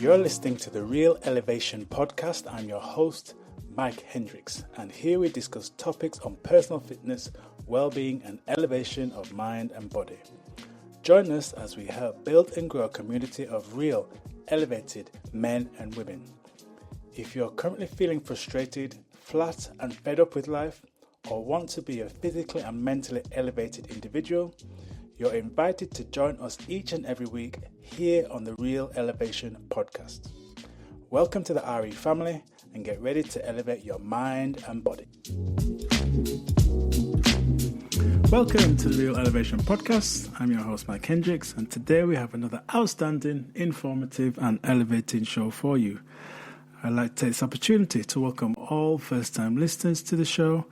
You're listening to the Real Elevation podcast. I'm your host, Mike Hendricks, and here we discuss topics on personal fitness, well-being, and elevation of mind and body. Join us as we help build and grow a community of real, elevated men and women. If you're currently feeling frustrated, flat, and fed up with life, or want to be a physically and mentally elevated individual, you're invited to join us each and every week here on the Real Elevation podcast. Welcome to the RE family and get ready to elevate your mind and body. Welcome to the Real Elevation podcast. I'm your host, Mike Hendricks, and today we have another outstanding, informative, and elevating show for you. I'd like to take this opportunity to welcome all first-time listeners to the show.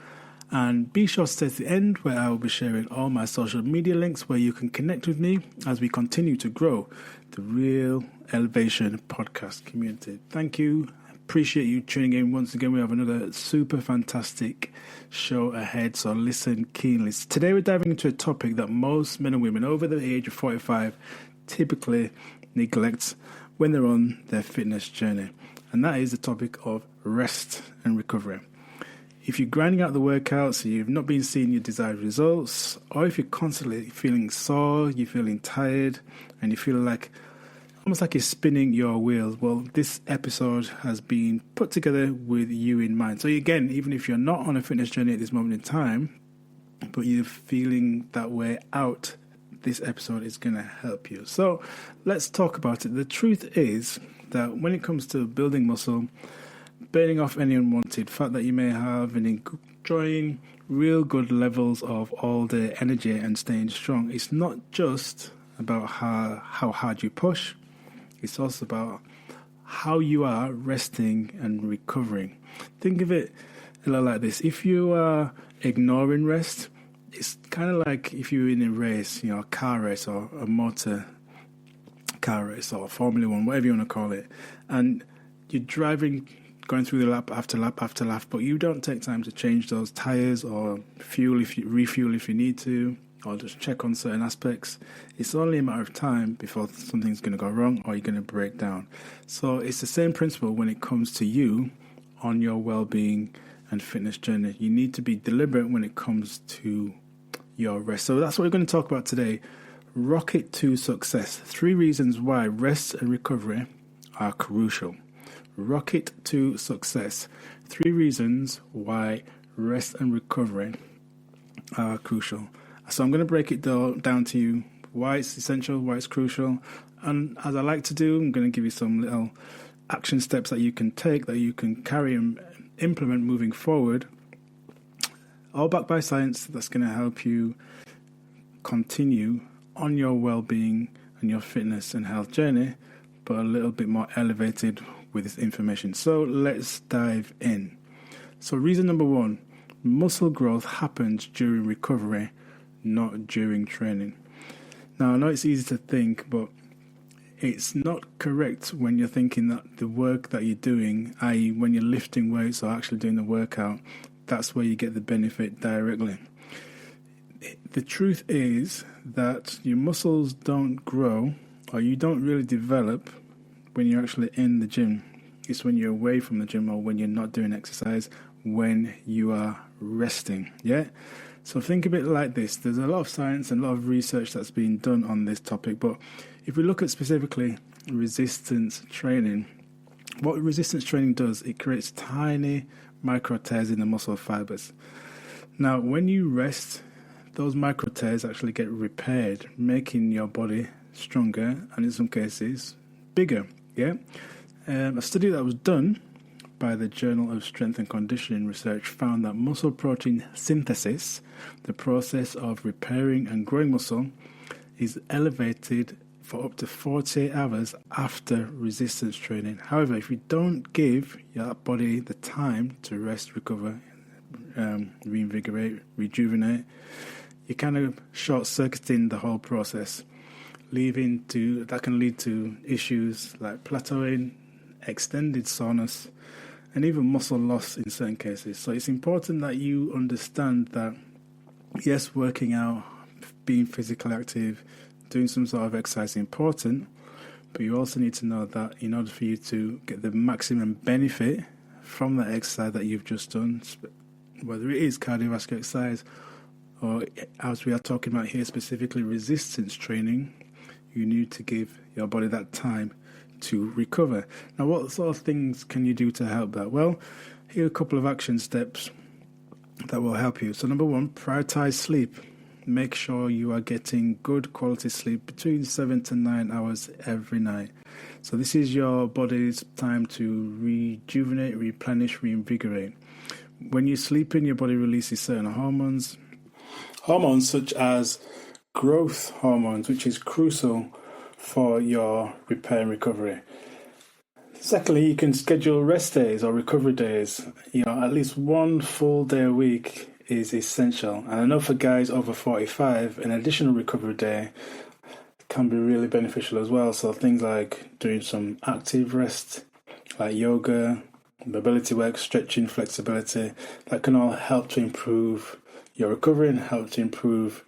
And be sure to stay to the end where I will be sharing all my social media links where you can connect with me as we continue to grow the Real Elevation podcast community. Thank you. Appreciate you tuning in once again. We have another super fantastic show ahead, so listen keenly. Today we're diving into a topic that most men and women over the age of 45 typically neglect when they're on their fitness journey. And that is the topic of rest and recovery. If you're grinding out the workouts, you've not been seeing your desired results, or if you're constantly feeling sore, you're feeling tired, and you feel like almost like you're spinning your wheels, well, this episode has been put together with you in mind. So again, even if you're not on a fitness journey at this moment in time, but you're feeling that way out, this episode is going to help you. So let's talk about it. The truth is that when it comes to building muscle, burning off any unwanted fat that you may have, and enjoying real good levels of all-day energy and staying strong, it's not just about how hard you push. It's also about how you are resting and recovering. Think of it a lot like this. If you are ignoring rest, it's kind of like if you're in a race, a car race or a motor car race or Formula One, whatever you want to call it, and you're driving, going through the lap after lap after lap, but you don't take time to change those tires or refuel if you need to, or just check on certain aspects. It's only a matter of time before something's going to go wrong or you're going to break down. So it's the same principle when it comes to you on your well-being and fitness journey. You need to be deliberate when it comes to your rest. So that's what we're going to talk about today. Rocket to success. 3 reasons why rest and recovery are crucial. Rocket to success. 3 reasons why rest and recovery are crucial. So I'm going to break it down to you, why it's essential, why it's crucial. And as I like to do, I'm going to give you some little action steps that you can take, that you can carry and implement moving forward. All backed by science that's going to help you continue on your well-being and your fitness and health journey, but a little bit more elevated with this information. So let's dive in. So reason number 1, muscle growth happens during recovery, not during training. Now I know it's easy to think, but it's not correct when you're thinking that the work that you're doing, i.e. when you're lifting weights or actually doing the workout, that's where you get the benefit directly. The truth is that your muscles don't grow, or you don't really develop when you're actually in the gym. It's when you're away from the gym or when you're not doing exercise, when you are resting. Yeah? So think of it like this. There's a lot of science and a lot of research that's been done on this topic, but if we look at specifically resistance training, what resistance training does, it creates tiny micro tears in the muscle fibers. Now, when you rest, those micro tears actually get repaired, making your body stronger and in some cases bigger. Yeah, a study that was done by the Journal of Strength and Conditioning Research found that muscle protein synthesis, the process of repairing and growing muscle, is elevated for up to 48 hours after resistance training. However, if you don't give your body the time to rest, recover, reinvigorate, rejuvenate, you're kind of short-circuiting the whole process. That can lead to issues like plateauing, extended soreness, and even muscle loss in certain cases. So it's important that you understand that, yes, working out, being physically active, doing some sort of exercise is important, But you also need to know that in order for you to get the maximum benefit from that exercise that you've just done, whether it is cardiovascular exercise or, as we are talking about here, specifically resistance training, you need to give your body that time to recover. Now, what sort of things can you do to help that? Well, here are a couple of action steps that will help you. So number one, prioritize sleep. Make sure you are getting good quality sleep between 7 to 9 hours every night. So this is your body's time to rejuvenate, replenish, reinvigorate. When you sleep in, your body releases certain hormones such as growth hormones, which is crucial for your repair and recovery. Secondly, you can schedule rest days or recovery days. At least one full day a week is essential. And I know for guys over 45, an additional recovery day can be really beneficial as well. So things like doing some active rest, like yoga, mobility work, stretching, flexibility, that can all help to improve your recovery and help to improve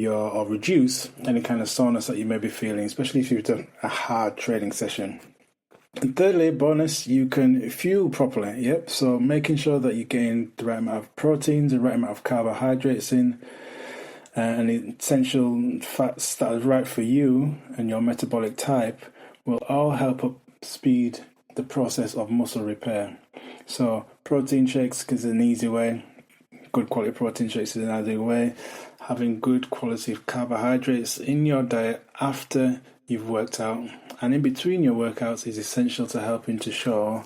or reduce any kind of soreness that you may be feeling, especially if you've done a hard training session. And thirdly, bonus, you can fuel properly. Yep. So making sure that you gain the right amount of proteins, the right amount of carbohydrates in, and the essential fats that are right for you and your metabolic type will all help up speed the process of muscle repair. So protein shakes is an easy way. Good quality protein shakes is an easy way. Having good quality carbohydrates in your diet after you've worked out and in between your workouts is essential to help ensure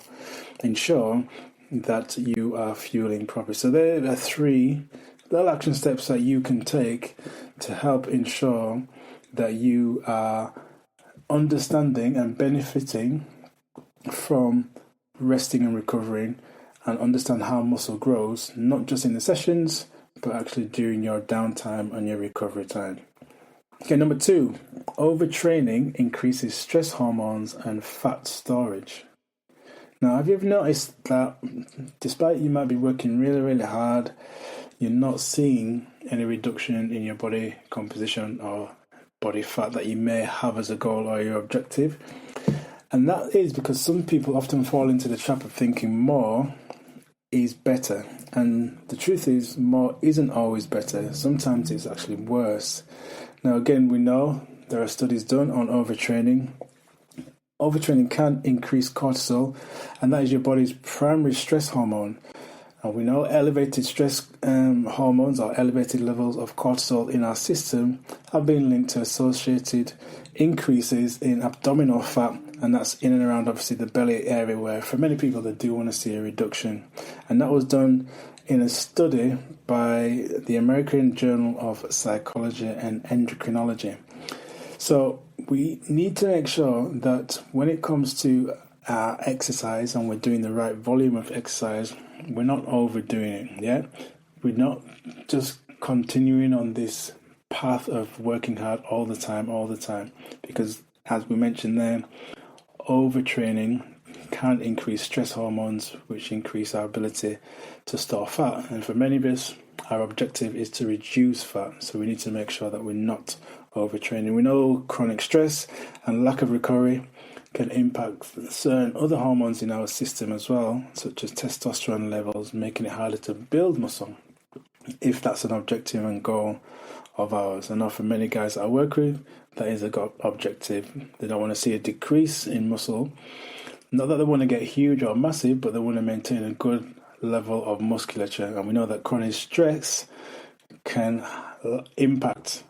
that you are fueling properly. So there are 3 little action steps that you can take to help ensure that you are understanding and benefiting from resting and recovering, and understand how muscle grows, not just in the sessions, but actually during your downtime and your recovery time. Okay, number 2, overtraining increases stress hormones and fat storage. Now, have you ever noticed that despite you might be working really, really hard, you're not seeing any reduction in your body composition or body fat that you may have as a goal or your objective? And that is because some people often fall into the trap of thinking more is better. And the truth is, more isn't always better. Sometimes it's actually worse. Now, again, we know there are studies done on overtraining. Overtraining can increase cortisol, and that is your body's primary stress hormone. And we know elevated stress hormones or elevated levels of cortisol in our system have been linked to associated increases in abdominal fat, and that's in and around obviously the belly area, where for many people they do want to see a reduction. And that was done in a study by the American Journal of Psychology and Endocrinology. So we need to make sure that when it comes to our exercise and we're doing the right volume of exercise, we're not overdoing it. Yeah, we're not just continuing on this path of working hard all the time, because as we mentioned there, overtraining can increase stress hormones, which increase our ability to store fat. And for many of us, our objective is to reduce fat, so we need to make sure that we're not overtraining. We know chronic stress and lack of recovery can impact certain other hormones in our system as well, such as testosterone levels, making it harder to build muscle, if that's an objective and goal of ours. I know for many guys that I work with, that is a objective. They don't want to see a decrease in muscle. Not that they want to get huge or massive, but they want to maintain a good level of musculature. And we know that chronic stress can impact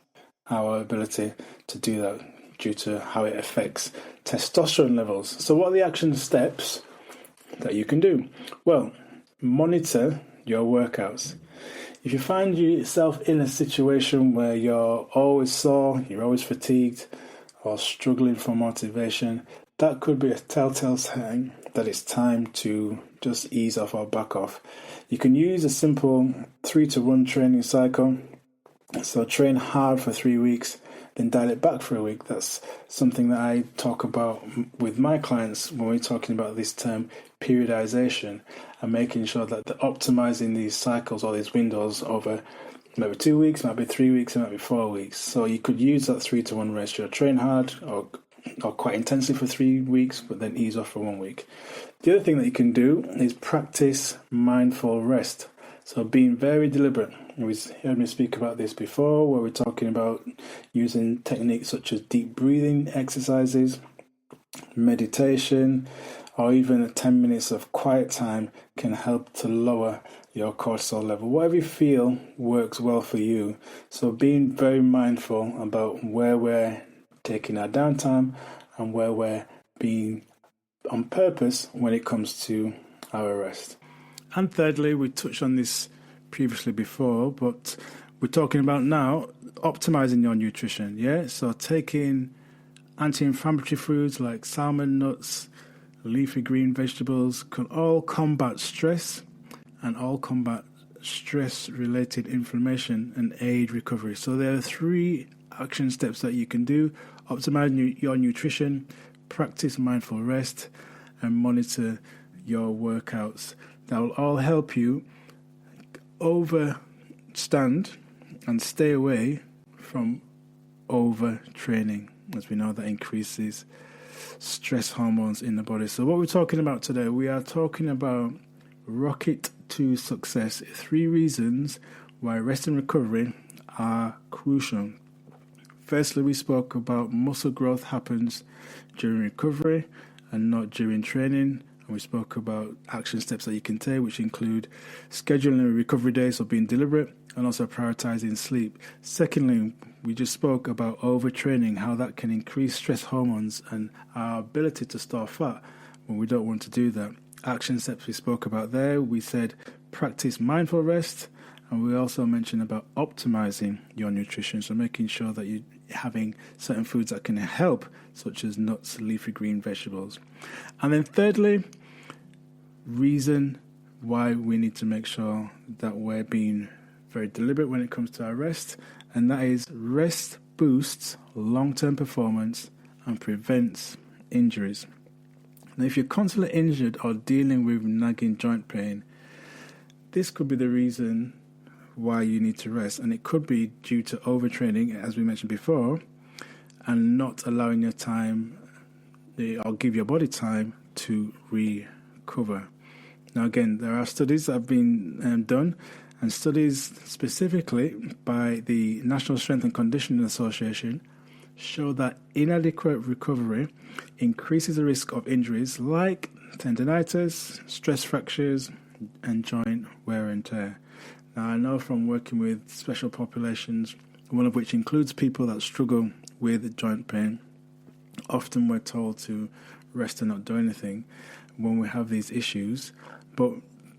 our ability to do that due to how it affects testosterone levels. So what are the action steps that you can do? Well, monitor your workouts. If you find yourself in a situation where you're always sore, you're always fatigued, or struggling for motivation, that could be a telltale sign that it's time to just ease off or back off. You can use a simple 3-to-1 training cycle. So train hard for 3 weeks, then dial it back for a week. That's something that I talk about with my clients when we're talking about this term periodization, and making sure that they're optimizing these cycles or these windows over maybe 2 weeks, might be 3 weeks, it might be 4 weeks. So you could use that 3-to-1 ratio. Train hard or or quite intensely for 3 weeks, but then ease off for 1 week. The other thing that you can do is practice mindful rest. So being very deliberate. We've heard me speak about this before, where we're talking about using techniques such as deep breathing exercises, meditation, or even 10 minutes of quiet time can help to lower your cortisol level. Whatever you feel works well for you. So being very mindful about where we're taking our downtime and where we're being on purpose when it comes to our rest. And thirdly, we touched on this previously before, but we're talking about now optimizing your nutrition. Yeah, so taking anti-inflammatory foods like salmon, nuts, leafy green vegetables can all combat stress and all combat stress-related inflammation and aid recovery. So there are 3 action steps that you can do: optimize your nutrition, practice mindful rest, and monitor your workouts. That will all help you overstand and stay away from overtraining, as we know that increases stress hormones in the body. So what we're talking about today, we are talking about rocket to success. 3 reasons why rest and recovery are crucial. Firstly, we spoke about muscle growth happens during recovery and not during training. And we spoke about action steps that you can take, which include scheduling a recovery day, so being deliberate, and also prioritizing sleep. Secondly, we just spoke about overtraining, how that can increase stress hormones and our ability to store fat when we don't want to do that. Action steps we spoke about there, we said practice mindful rest, and we also mentioned about optimizing your nutrition, so making sure that you're having certain foods that can help, such as nuts, leafy green vegetables. And then thirdly, reason why we need to make sure that we're being very deliberate when it comes to our rest, and that is rest boosts long-term performance and prevents injuries. Now, if you're constantly injured or dealing with nagging joint pain, this could be the reason why you need to rest, and it could be due to overtraining, as we mentioned before, and not allowing your time or give your body time to recover. Now, again, there are studies that have been done, and studies specifically by the National Strength and Conditioning Association show that inadequate recovery increases the risk of injuries like tendinitis, stress fractures, and joint wear and tear. Now, I know from working with special populations, one of which includes people that struggle with joint pain, often we're told to rest and not do anything when we have these issues, but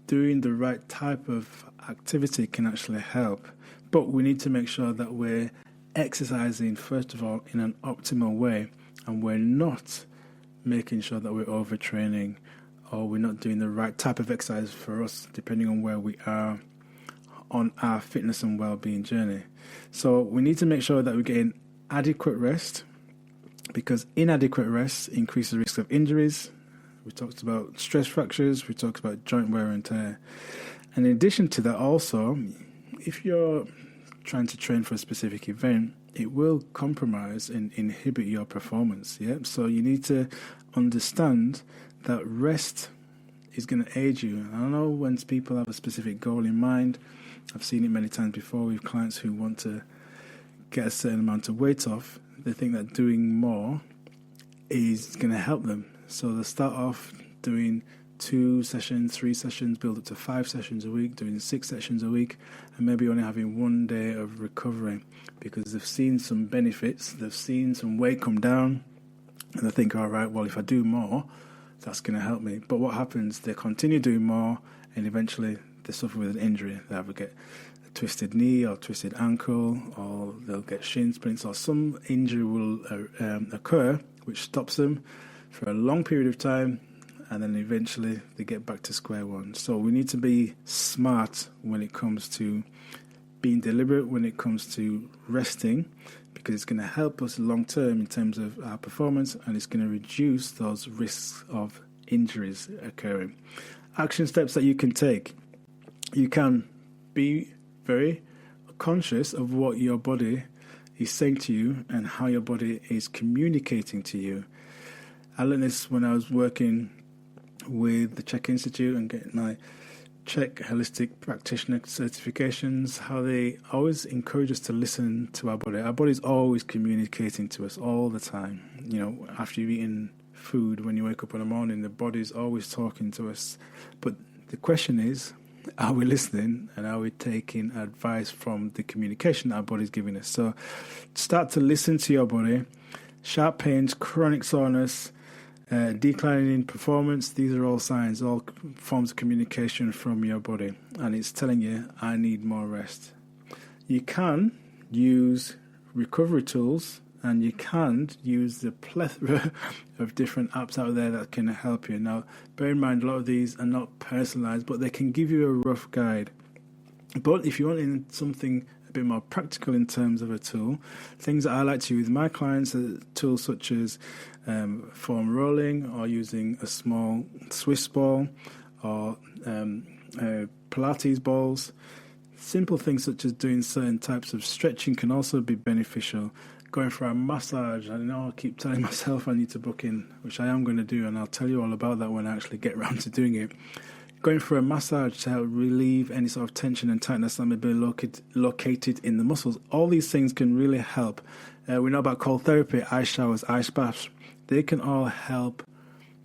doing the right type of activity can actually help. But we need to make sure that we're exercising, first of all, in an optimal way, and we're not making sure that we're overtraining or we're not doing the right type of exercise for us, depending on where we are on our fitness and well-being journey. So we need to make sure that we're getting adequate rest, because inadequate rest increases the risk of injuries. We talked about stress fractures, we talked about joint wear and tear. And in addition to that also, if you're trying to train for a specific event, it will compromise and inhibit your performance. Yeah, so you need to understand that rest is going to aid you. I don't know, when people have a specific goal in mind, I've seen it many times before with clients who want to get a certain amount of weight off. They think that doing more is going to help them. So they start off doing 2 sessions, 3 sessions, build up to 5 sessions a week, doing 6 sessions a week, and maybe only having 1 day of recovery because they've seen some benefits, they've seen some weight come down, and they think, all right, well, if I do more, that's going to help me. But what happens, they continue doing more, and eventually they suffer with an injury. They either get a twisted knee or twisted ankle, or they'll get shin splints, or some injury will occur which stops them for a long period of time, and then eventually they get back to square one. So we need to be smart when it comes to being deliberate, when it comes to resting, because it's going to help us long term in terms of our performance, and it's going to reduce those risks of injuries occurring. Action steps that you can take. You can be very conscious of what your body is saying to you and how your body is communicating to you. I learned this when I was working with the Czech Institute and getting my Czech holistic practitioner certifications, how they always encourage us to listen to our body. Our body's always communicating to us all the time. You know, after you've eaten food, when you wake up in the morning, the body's always talking to us. But the question is, are we listening and are we taking advice from the communication that our body's giving us? So start to listen to your body. Sharp pains, chronic soreness, declining in performance, these are all signs, all forms of communication from your body, and it's telling you, I need more rest. You can use recovery tools, and you can use the plethora of different apps out there that can help you. Now, bear in mind, a lot of these are not personalized, but they can give you a rough guide. But if you want something a bit more practical in terms of a tool, things that I like to use with my clients are tools such as foam rolling, or using a small Swiss ball, or Pilates balls. Simple things such as doing certain types of stretching can also be beneficial. Going for a massage, I know I keep telling myself I need to book in, which I am going to do, and I'll tell you all about that when I actually get around to doing it. Going for a massage to help relieve any sort of tension and tightness that may be located in the muscles. All these things can really help. We know about cold therapy, ice showers, ice baths. They can all help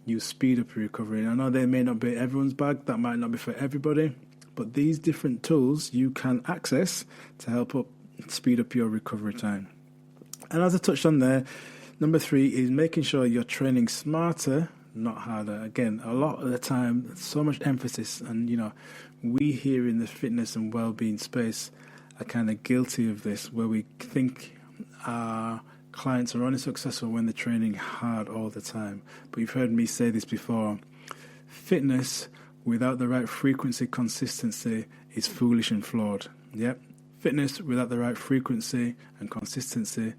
you speed up your recovery. And I know they may not be everyone's bag, that might not be for everybody, but these different tools you can access to help speed up your recovery time. And as I touched on there, number 3 is making sure you're training smarter, not harder. Again, a lot of the time, so much emphasis, and we here in the fitness and well-being space are kind of guilty of this, where we think our clients are only successful when they're training hard all the time. But you've heard me say this before, fitness without the right frequency, consistency is foolish and flawed. Yep, fitness without the right frequency and consistency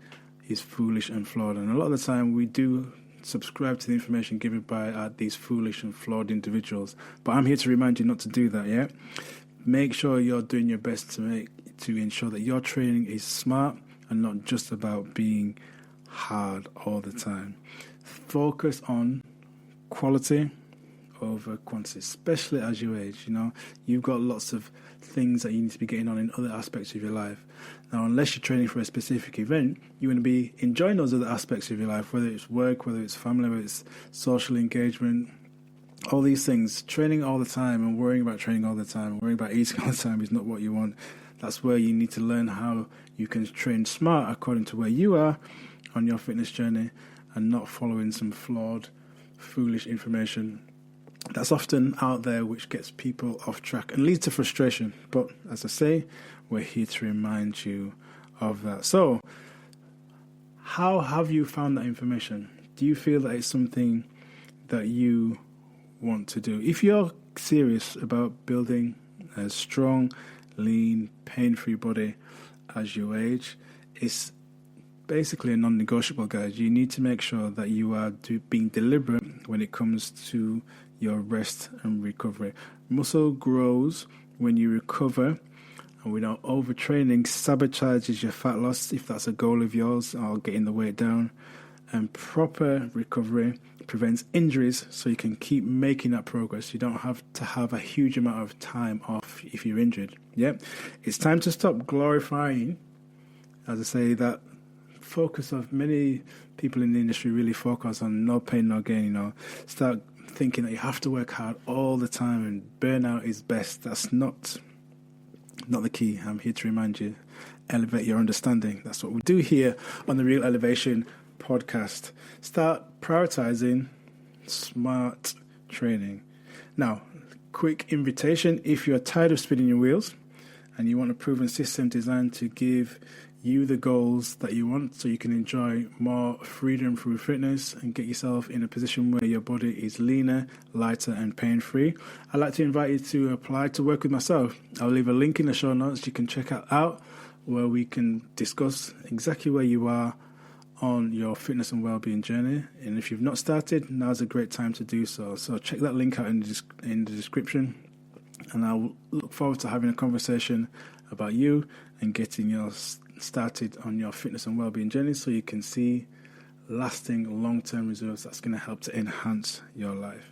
is foolish and flawed. And a lot of the time we do subscribe to the information given by these foolish and flawed individuals. But I'm here to remind you not to do that, yeah? Make sure you're doing your best to ensure that your training is smart and not just about being hard all the time. Focus on quality over quantity, especially as you age. You've got lots of things that you need to be getting on in other aspects of your life. Now, unless you're training for a specific event, you want to be enjoying those other aspects of your life, whether it's work, whether it's family, whether it's social engagement, all these things. Training all the time and worrying about training all the time, worrying about eating all the time is not what you want. That's where you need to learn how you can train smart according to where you are on your fitness journey, and not following some flawed, foolish information that's often out there, which gets people off track and leads to frustration. But as I say, we're here to remind you of that. So, how have you found that information? Do you feel that it's something that you want to do? If you're serious about building a strong, lean, pain-free body as you age, it's basically a non-negotiable, guys. You need to make sure that you are being deliberate when it comes to your rest and recovery. Muscle grows when you recover, and we know overtraining sabotages your fat loss, if that's a goal of yours, or getting the weight down. And proper recovery prevents injuries, so you can keep making that progress. You don't have to have a huge amount of time off if you're injured. Yep, it's time to stop glorifying, as I say, that focus of many people in the industry really focus on no pain, no gain. Start thinking that you have to work hard all the time and burnout is best. That's not the key. I'm here to remind you, elevate your understanding. That's what we do here on the Real Elevation podcast. Start prioritizing smart training. Now, quick invitation: if you're tired of spinning your wheels and you want a proven system designed to give you the goals that you want, so you can enjoy more freedom through fitness and get yourself in a position where your body is leaner, lighter and pain-free, I'd like to invite you to apply to work with myself. I'll leave a link in the show notes you can check out where we can discuss exactly where you are on your fitness and well-being journey. And if you've not started, now's a great time to do so. So check that link out in the description, and I'll look forward to having a conversation about you and getting your started on your fitness and well-being journey so you can see lasting long-term results that's going to help to enhance your life.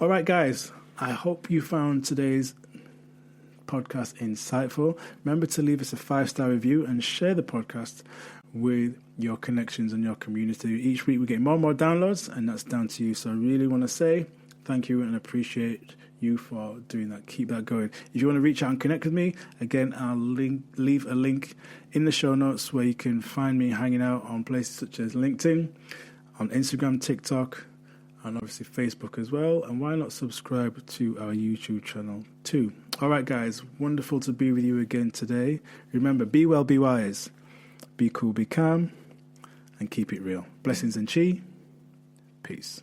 All right, guys, I hope you found today's podcast insightful. Remember to leave us a 5-star review and share the podcast with your connections and your community. Each week we get more and more downloads, and that's down to you. So I really want to say thank you and appreciate you for doing that. Keep that going. If you want to reach out and connect with me, again, I'll leave a link in the show notes where you can find me hanging out on places such as LinkedIn, on Instagram, TikTok, and obviously Facebook as well. And why not subscribe to our YouTube channel too? All right, guys, wonderful to be with you again today. Remember, be well, be wise, be cool, be calm, and keep it real. Blessings and chi. Peace.